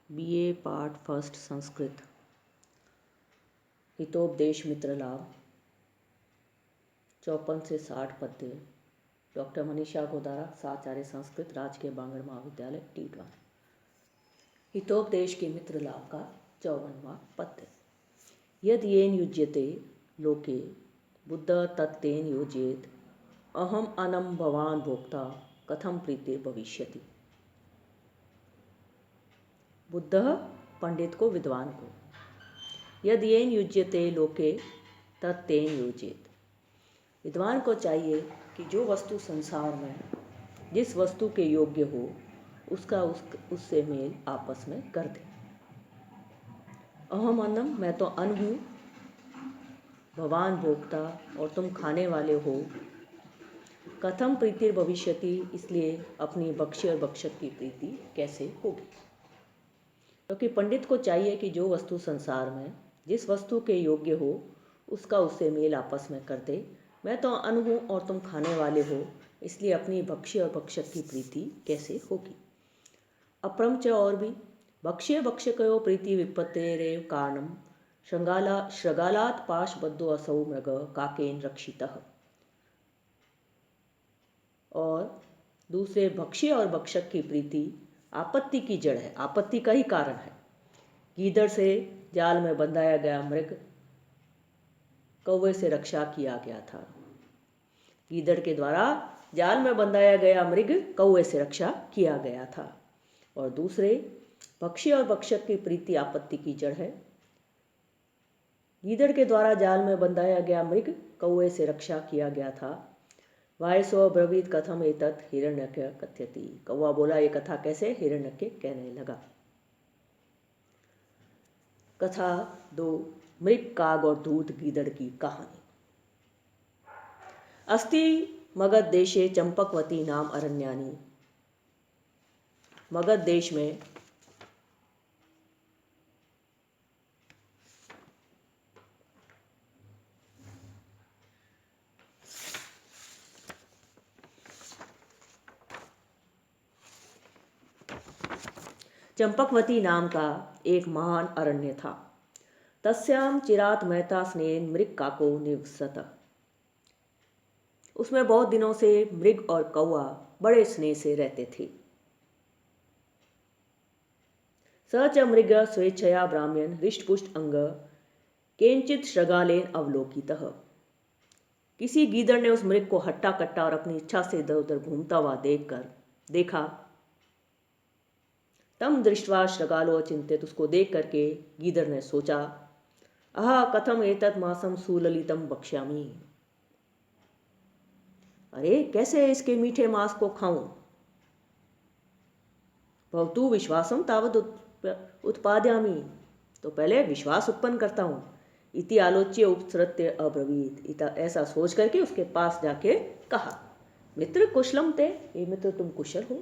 BA part first Sanskrit Hitopadesha Mitra Labha 54 से 60 पद्य doctor Manisha Godara साचार्य संस्कृत राजकीय बांगड़ महाविद्यालय टीटवा। हितोपदेश के मित्र लाभ का 54वां पद्य। यद येन युज्यते लोके बुद्ध तत्तेन योजयेत अहम अनम भवान भोक्ता कथम प्रीतिर भविष्यति। बुद्ध पंडित को विद्वान को यद येन युज्यते लोके तत्तेन योजयेत, विद्वान को चाहिए कि जो वस्तु संसार में जिस वस्तु के योग्य हो उससे मेल आपस में कर दे। अहम अन्नम, मैं तो अन्न हूँ, भवान भोक्ता, और तुम खाने वाले हो। कथम प्रीतिर भविष्यति, इसलिए अपनी बख्शी और भक्षक की प्रीति कैसे होगी। क्योंकि पंडित को चाहिए कि जो वस्तु संसार में जिस वस्तु के योग्य हो उससे मेल आपस में कर दे। मैं तो अन्न हूँ और तुम खाने वाले हो, इसलिए अपनी भक्ष्य और भक्षक की प्रीति कैसे होगी। अपरम च, और भी, भक्ष्य भक्षकयो प्रीति विपत्तेरेव कारणम श्रगालात पाशबद्धो असौ मृग काकेन रक्षितः। और दूसरे, भक्ष्य और भक्षक की प्रीति आपत्ति की जड़ है, आपत्ति का ही कारण है। गीदड़ से जाल में बंधाया गया मृग कौवे से रक्षा किया गया था। गीदड़ के द्वारा जाल में बंधाया गया मृग कौवे से रक्षा किया गया था। और दूसरे, भक्ष्य और भक्षक की प्रीति आपत्ति की जड़ है। गीदड़ के द्वारा जाल में बंधाया गया मृग कौवे से रक्षा किया गया था। वायसो ब्रवीत कथम एतत् हिरण्यक कथ्यति। कौवा बोला, ये कथा कैसे। हिरण्यक कहने लगा। कथा 2, मृग, काग और दूध गीदड़ की कहानी। अस्ति मगध देशे चंपकवती नाम अरण्यानि। मगध देश में चंपकवती नाम का एक महान अरण्य था। तस्याम चिरात मेहता स्नेन मृग काको निवसत। उसमें बहुत दिनों से मृग और कौआ बड़े स्नेह से रहते थे। स च मृग स्वेच्छया ब्राह्मण हृष्टपुष्ट अंग केंचित श्रगालेन अवलोकितः। किसी गीदड़ ने उस मृग को हट्टा कट्टा और अपनी इच्छा से इधर उधर घूमता हुआ देखा। तम दृष्ट्वा श्रगालो चिंतित, उसको देख करके गीदड़ ने सोचा, अहा कथम एतत् मासम सुललितम बक्ष्यामि। अरे, कैसे इसके मीठे मांस को खाऊं। भवतु विश्वासम तावद उत्पाद्यामि, तो पहले विश्वास उत्पन्न करता हूं। इति आलोच्य उपसृत्य अब्रवीत, ऐसा सोच करके उसके पास जाके कहा, मित्र कुशलम ते, ये मित्र तुम कुशल हो।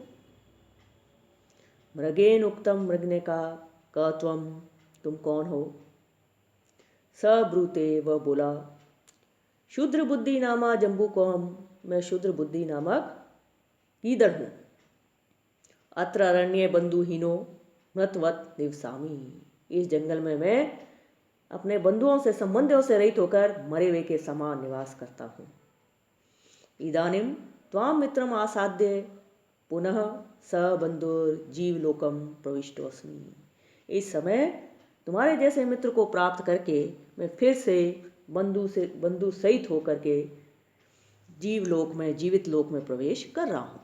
मृगेन उक्तम, मृग ने कहा, क त्वम, तुम कौन हो। स ब्रूते, वह बोला, शूद्र बुद्धि नामा जम्बू कौम, मैं शूद्र बुद्धि नामक गीदड़ हूँ। अत्र अरण्य बंधुहीनो मृतवत निवसामी, इस जंगल में मैं अपने बंधुओं से संबंधियों से रहित होकर मरे हुए के समान निवास करता हूँ। इदानीम त्वाम मित्रम आसाद्य पुनः स बंधुर जीवलोकम प्रविष्टोस्मि। इस समय तुम्हारे जैसे मित्र को प्राप्त करके मैं फिर से बंधु सहित होकर के जीवलोक में, जीवित लोक में प्रवेश कर रहा हूं।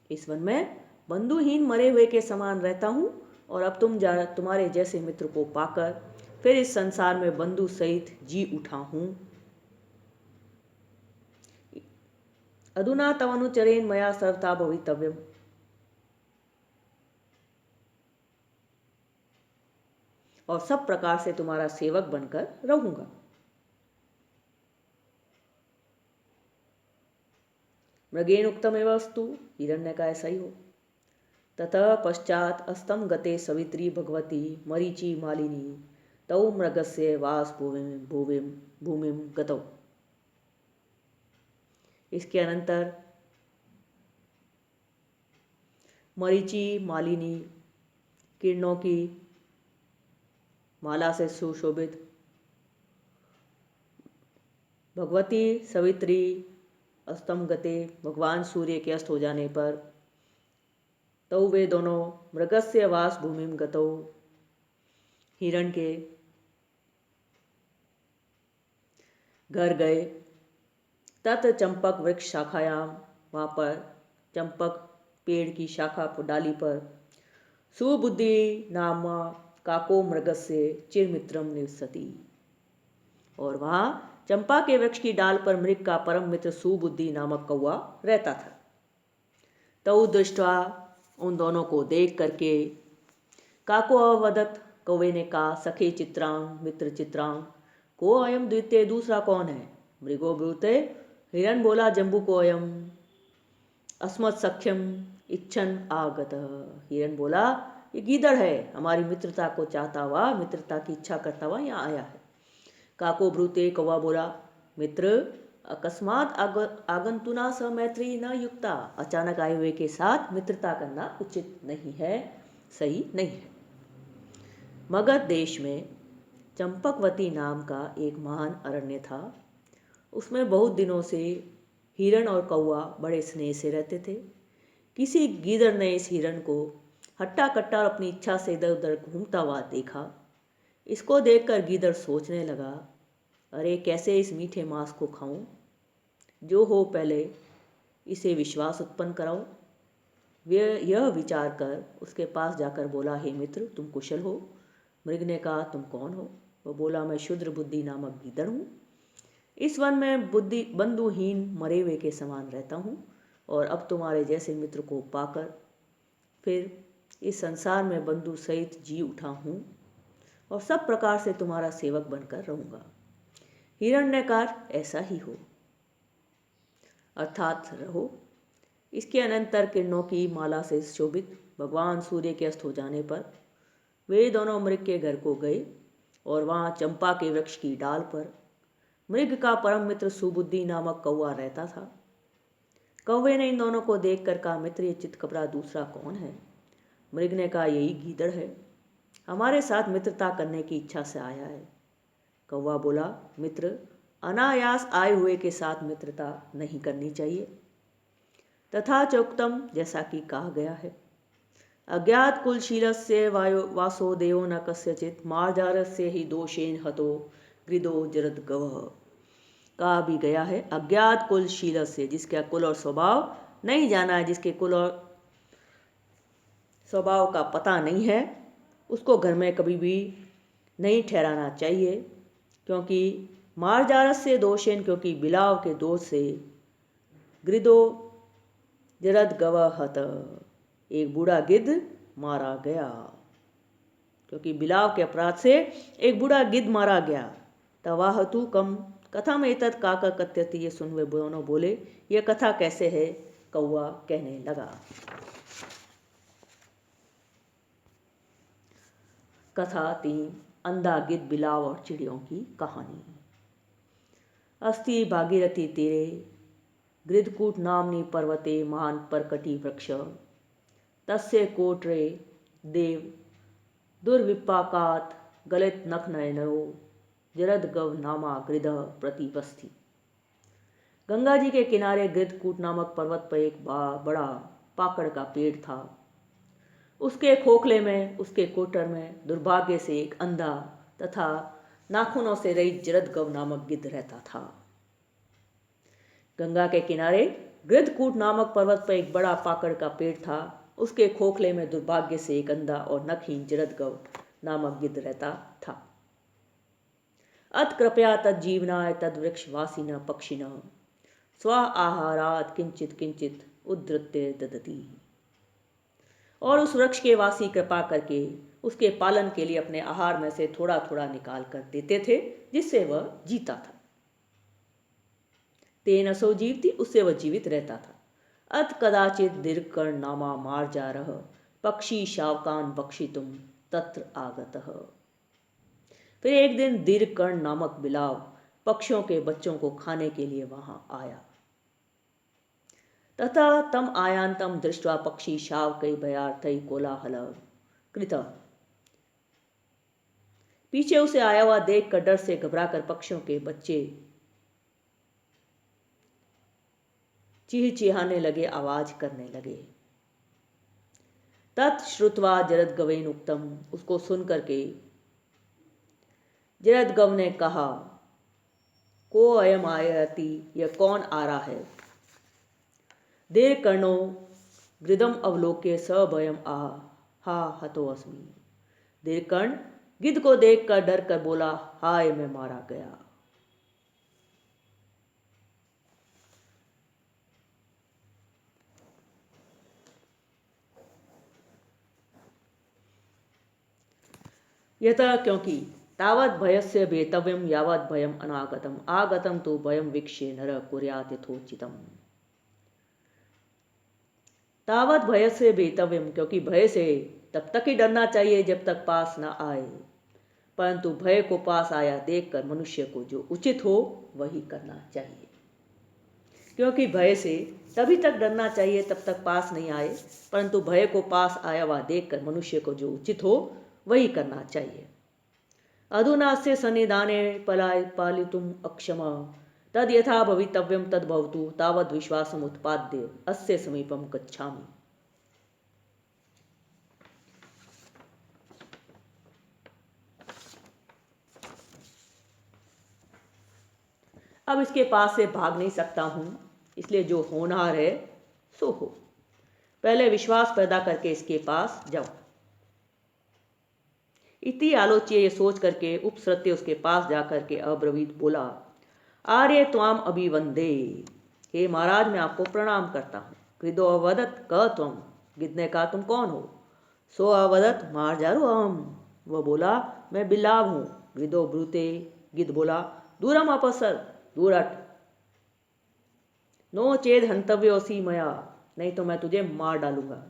इस वन में बंधुहीन मरे हुए के समान रहता हूं, और अब तुम्हारे जैसे मित्र को पाकर फिर इस संसार में बंधु सहित जी उठा हूं। अधुना तवनुचरेण मया सर्वथा भवितव्यम, और सब प्रकार से तुम्हारा सेवक बनकर रहूंगा। मृगेन उत्तमेव अस्तु, हिरण्य का ऐसा ही हो। ततः पश्चात अस्तम गते सवित्री भगवती मरीचि मालिनी तौ मृगस्य वास भूमिम गतौ। इसके अनंतर मरीचि मालिनी किरणों की माला से सुशोभित, भगवती सवित्री अस्तम गते, भगवान सूर्य के अस्त हो जाने पर, तौ वे दोनों मृगस्य वास भूमिम गतौ, हिरण के घर गए। तत् चंपक वृक्ष शाखायाम, वहाँ पर चंपक पेड़ की शाखा पर डाली पर, सुबुद्धि नाम काको मृगस्य चिरमित्रम निवसति, और वहाँ चंपा के वृक्ष की डाल पर मृग का परम मित्र सुबुद्धि नामक कौआ रहता था। तौ दृष्टवा, उन दोनों को देख करके, काको अवदत, कौवे ने कहा, सखे चित्रांग मित्र चित्रांग, को अयम द्वितीय, दूसरा कौन है? मृगो ब्रूते, हिरण बोला, जम्बू को अयम अस्मत् सख्यम इच्छन आगत, हिरण बोला, ये गीदड़ है, हमारी मित्रता को चाहता हुआ, मित्रता की इच्छा करता हुआ यहाँ आया है। काको ब्रूते, कौवा बोला, मित्र अकस्मात आगंतुना स मैत्री न युक्ता, अचानक आए हुए के साथ मित्रता करना उचित नहीं है, सही नहीं है। मगध देश में चंपकवती नाम का एक महान अरण्य था। उसमें बहुत दिनों से हिरण और कौवा बड़े स्नेह से रहते थे। किसी गीदड़ ने इस हिरण को हट्टा कट्टा और अपनी इच्छा से इधर उधर घूमता हुआ देखा। इसको देखकर गीदड़ सोचने लगा, अरे कैसे इस मीठे मांस को खाऊं, जो हो पहले इसे विश्वास उत्पन्न कराऊं। यह विचार कर उसके पास जाकर बोला, हे मित्र, तुम कुशल हो? मृग ने कहा, तुम कौन हो? वह बोला, मैं क्षुद्र बुद्धि नामक गीदड़ हूँ। इस वन में बंधुहीन मरे हुए के समान रहता हूँ, और अब तुम्हारे जैसे मित्र को पाकर फिर इस संसार में बंधु सहित जी उठा हूँ, और सब प्रकार से तुम्हारा सेवक बनकर रहूँगा। हिरण ने कहा, ऐसा ही हो, अर्थात रहो। इसके अनंतर किरणों की माला से शोभित भगवान सूर्य के अस्त हो जाने पर वे दोनों मृग के घर को गए, और वहाँ चंपा के वृक्ष की डाल पर मृग का परम मित्र सुबुद्धि नामक कौवा रहता था। कौवे ने इन दोनों को देखकर कहा, मित्र, ये चितकबरा दूसरा कौन है? मृग ने कहा, यही गीदड़ है, हमारे साथ मित्रता करने की इच्छा से आया है। कौवा बोला, मित्र, अनायास आए हुए के साथ मित्रता नहीं करनी चाहिए। तथा चोक्तम, जैसा कि कहा गया है, अज्ञात कुलशीलस्य वासो देयो न कस्यचित, मार्जारस्य ही दोषेन हतो गृदो जरद गवः। कहा भी गया है, अज्ञात कुलशील से, जिसका कुल और स्वभाव नहीं जाना है, जिसके कुल और स्वभाव का पता नहीं है, उसको घर में कभी भी नहीं ठहराना चाहिए। क्योंकि मार्जारस से दोषेन, क्योंकि बिलाव के दोष से, गृदो जरद गवहत, एक बूढ़ा गिद्ध मारा गया। क्योंकि बिलाव के अपराध से एक बूढ़ा गिद्ध मारा गया। तवाहतु कम कथम एतत् काक कथ्यति, ये सुन वे दोनों बोले, यह कथा कैसे है? कौवा कहने लगा। कथा 3, अंधा गिद्ध, बिलाव और चिड़ियों की कहानी। अस्ति भागीरथी तीरे गृधकूट नामनी पर्वते महान परकटी वृक्ष, तस्य कोटरे देव दुर्विपाकात गलित नख नयनो जरद गव नामा गृध प्रतिपस्थि। गंगा जी के किनारे गृधकूट नामक पर्वत पर एक बड़ा पाकड़ का पेड़ था। उसके खोखले में, उसके कोटर में दुर्भाग्य से एक अंधा तथा नाखूनों से रहित जरद गव नामक गिद्ध रहता था। गंगा के किनारे गृधकूट नामक पर्वत पर एक बड़ा पाकड़ का पेड़ था। उसके खोखले में दुर्भाग्य से एक अंधा और नखहीन जरद गव नामक गिद्ध रहता था। अत कृपया तज्जीवनाय तद्वृक्षवासिन पक्षिण स्व आहारात किंचित किंचित उद्धृत्य ददति। और उस वृक्ष के वासी कृपा करके उसके पालन के लिए अपने आहार में से थोड़ा थोड़ा निकाल कर देते थे, जिससे वह जीता था। तेन असो जीवती, उससे वह जीवित रहता था। अत कदाचित दीर्घकर्ण नामा मार्जारः पक्षी शावकान बक्षितुम तत्र आगतः। फिर एक दिन दीर्घकर्ण नामक बिलाव पक्षियों के बच्चों को खाने के लिए वहां आया। ततः तम आयान्तं दृष्ट्वा पक्षी शावकै भयार्थै कोलाहल कृत। पीछे उसे आया हुआ देख कर डर से घबराकर पक्षियों के बच्चे चिहाने लगे, आवाज करने लगे। तत् श्रुत्वा जरदगवेन उक्तम, उसको सुन करके जरदगव ने कहा, को अयम आयति, यह कौन आ रहा है। देर कर्णो गृदम अवलोक्य स भयम हा हतो अस्मि। देर कर्ण गिद्ध को देखकर डर कर बोला, हाय मैं मारा गया। यतः क्योंकि तावत् भयस्य वेतव्यम यावत् भयम अनागतम आगतम तो भयम वीक्ष्य नर कुर्यात् यथोचितम। तावत् भयस्य वेतव्यम, क्योंकि भय से तब तक ही डरना चाहिए जब तक पास ना आए, परंतु भय को पास आया देखकर मनुष्य को जो उचित हो वही करना चाहिए। क्योंकि भय से तभी तक डरना चाहिए तब तक पास नहीं आए, परंतु भय को पास आया हुआ देखकर मनुष्य को जो उचित हो वही करना चाहिए। अधुनास्य सन्निधाने पालितुम अक्षम तद यथा भवितव्यम तद भवतु तावद् विश्वासम उत्पाद्य अस्य समीपम गच्छामि। अब इसके पास से भाग नहीं सकता हूं, इसलिए जो होनहार है सो हो। पहले विश्वास पैदा करके इसके पास जाओ। इति आलोच्य, ये सोच करके उपसृत्य उसके पास जाकर के अब्रवीत बोला, आर्य त्वाम अभिवंदे, हे महाराज मैं आपको प्रणाम करता हूँ। गृदो अवदत क त्वम, गिद्ध ने कहा तुम कौन हो। सो अवदत मार्जारु अहम, वह बोला मैं बिलाव हूँ। गृदो ब्रूते, गिद्ध बोला दूरम अपसर, दूर हट। नो चेद हंतव्योसी मया, नहीं तो मैं तुझे मार डालूंगा।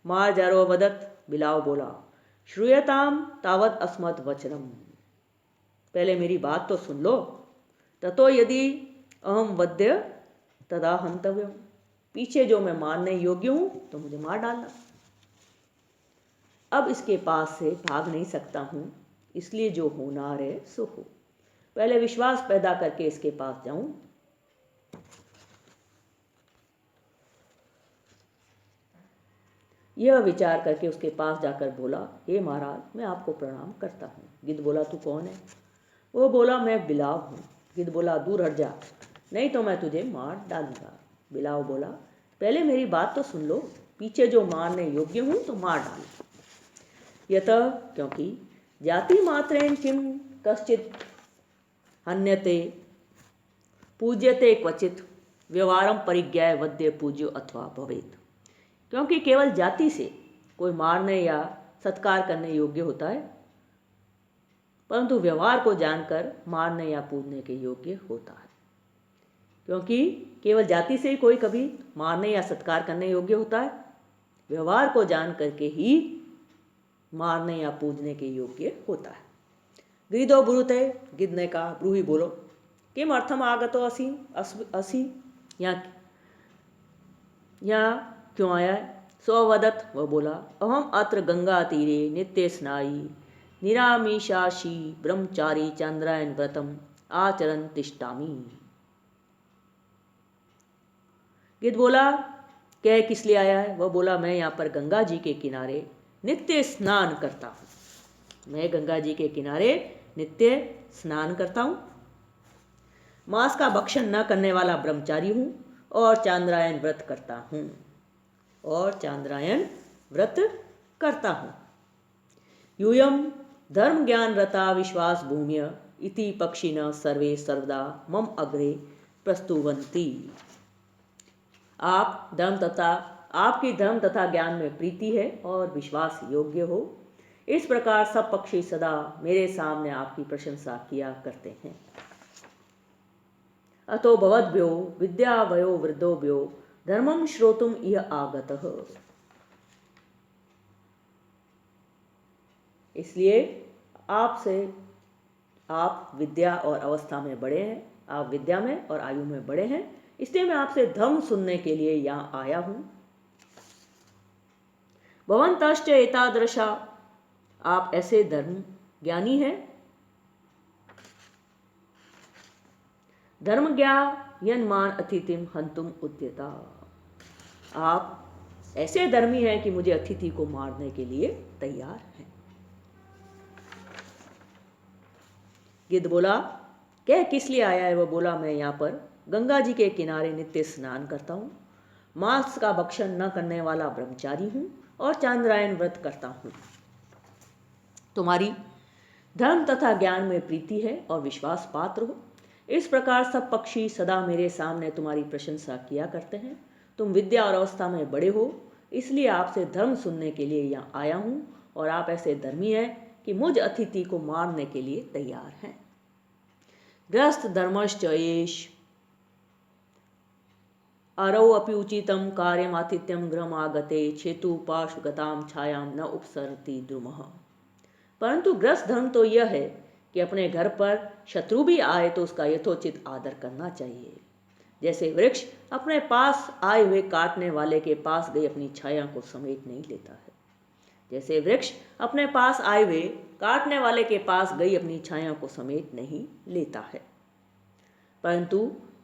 मार्जारो अवदत, बिलाव बोला श्रूयताम तावत अस्मत् वचनम, पहले मेरी बात तो सुन लो। ततो यदि अहम वध्य तदा हंतव्यम, पीछे जो मैं मारने योग्य हूं तो मुझे मार डालना। अब इसके पास से भाग नहीं सकता हूं, इसलिए जो होनहार है सो हो। पहले विश्वास पैदा करके इसके पास जाऊं। यह विचार करके उसके पास जाकर बोला, हे महाराज मैं आपको प्रणाम करता हूँ। गिद्ध बोला तू कौन है। वो बोला मैं बिलाव हूँ। गिद्ध बोला दूर हट जा, नहीं तो मैं तुझे मार डालूंगा। बिलाव बोला पहले मेरी बात तो सुन लो, पीछे जो मारने योग्य हूँ तो मार डाल। यतः क्योंकि जाति मात्रेण किम कश्चित हन्यते पूज्यते क्वचित व्यवहारम परिज्ञाय वद्य पूज्यो अथवा भवेत, क्योंकि केवल जाति से कोई मारने या सत्कार करने योग्य होता है, परंतु व्यवहार को जानकर मारने या पूजने के योग्य होता है। क्योंकि केवल जाति से ही कोई कभी मारने या सत्कार करने योग्य होता है, व्यवहार को जान करके ही मारने या पूजने के योग्य होता है। गृदो ब्रूते, गिद्ध ने कहा ब्रूहि बोलो, किम अर्थम आगतो असी, यहाँ क्यों आया है। स्ववदत, वह बोला अहम अत्र गंगा तीरे नित्य स्नायी निरामिषाशी ब्रह्मचारी चांद्रायन व्रतम आचरण तिष्ठामि। गिद्ध बोला कह किस लिए आया है। वह बोला मैं यहाँ पर गंगा जी के किनारे नित्य स्नान करता हूँ। मैं गंगा जी के किनारे नित्य स्नान करता हूँ, मांस का भक्षण न करने वाला ब्रह्मचारी हूँ और चांद्रायन व्रत करता हूँ, यूयम धर्म ज्ञान रता विश्वास भूम्य इति पक्षिण सर्वे सर्वदा मम अग्रे प्रस्तुवन्ति। आप धर्म तथा आपकी धर्म तथा ज्ञान में प्रीति है और विश्वास योग्य हो, इस प्रकार सब पक्षी सदा मेरे सामने आपकी प्रशंसा किया करते हैं। अतो भवद्भ्यो विद्यावयो वृद्धोभ्यो धर्मम श्रोतुम इह आगतः, इसलिए आप विद्या और अवस्था में बड़े हैं, आप विद्या में और आयु में बड़े हैं, इसलिए मैं आपसे धर्म सुनने के लिए यहाँ आया हूँ। भवन्तश्च एतादृशा, आप ऐसे धर्म ज्ञानी हैं। धर्म ज्ञायन्मान अतिथिम हंतुम उद्यता, आप ऐसे धर्मी हैं कि मुझे अतिथि को मारने के लिए तैयार हैं। गिद्ध बोला, कह किस लिए आया है? वह बोला, मैं यहाँ पर गंगा जी के किनारे नित्य स्नान करता हूँ, मांस का भक्षण न करने वाला ब्रह्मचारी हूँ और चांद्रायन व्रत करता हूँ। तुम्हारी धर्म तथा ज्ञान में प्रीति है और विश्वास पात्र हो। इस प्रकार सब पक्षी सदा मेरे सामने तुम्हारी प्रशंसा किया करते हैं। तुम विद्या और अवस्था में बड़े हो, इसलिए आपसे धर्म सुनने के लिए यहाँ आया हूँ और आप ऐसे धर्मी हैं कि मुझ अतिथि को मारने के लिए तैयार हैं। ग्रस्त धर्मश्च एष अरौ अपि उचितं कार्यम आतिथ्यम गृहम आगते छेतु पार्श्वगताम छायाम न उपसरति द्रुमः। परंतु ग्रस्त धर्म तो यह है कि अपने घर पर शत्रु भी आए तो उसका यथोचित आदर करना चाहिए। जैसे वृक्ष अपने पास आए हुए काटने वाले के पास गई अपनी छाया को समेट नहीं लेता है, जैसे वृक्ष अपने पास आए हुए काटने वाले के पास गई अपनी छाया को समेट नहीं लेता है। परंतु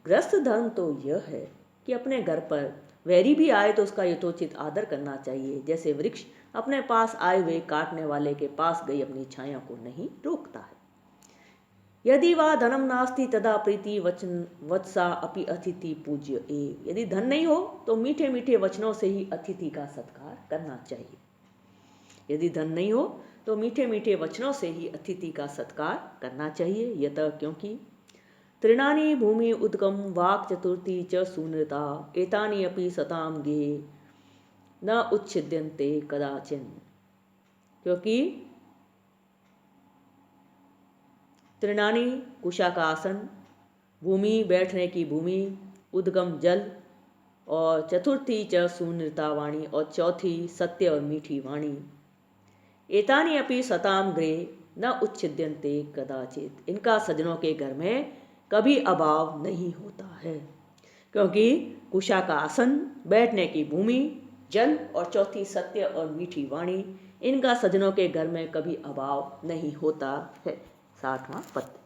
ग्रस्त धर्म तो यह है कि अपने घर पर वैरी भी आए तो उसका यथोचित आदर करना चाहिए। जैसे वृक्ष अपने पास आए हुए काटने वाले के पास गई अपनी छाया को नहीं रोकता है। यदि वा धनम नास्ति तदा प्रीति वचन वत्सा अपि अतिथि पूज्य एव। यदि धन नहीं हो तो मीठे मीठे वचनों से ही अतिथि का सत्कार करना चाहिए। यदि धन नहीं हो तो मीठे मीठे वचनों से ही अतिथि का सत्कार करना चाहिए। यतः क्योंकि तृणानि भूमि उद्गम वाक् चतुर्थी च शून्यता एतानि अपि सताम गे न उच्छिद्यन्ते कदाचिन। क्योंकि तृणानि कुशा का आसन, भूमि बैठने की भूमि, उद्गम जल और चतुर्थी च शून्यता वाणी और चौथी सत्य और मीठी वाणी। एतानि अपि सताम गृहे न उच्छिद्यन्ते कदाचित, इनका सज्जनों के घर में कभी अभाव नहीं होता है। क्योंकि कुशा का आसन, बैठने की भूमि, जल और चौथी सत्य और मीठी वाणी, इनका सज्जनों के घर में कभी अभाव नहीं होता है। 60वां पद्य।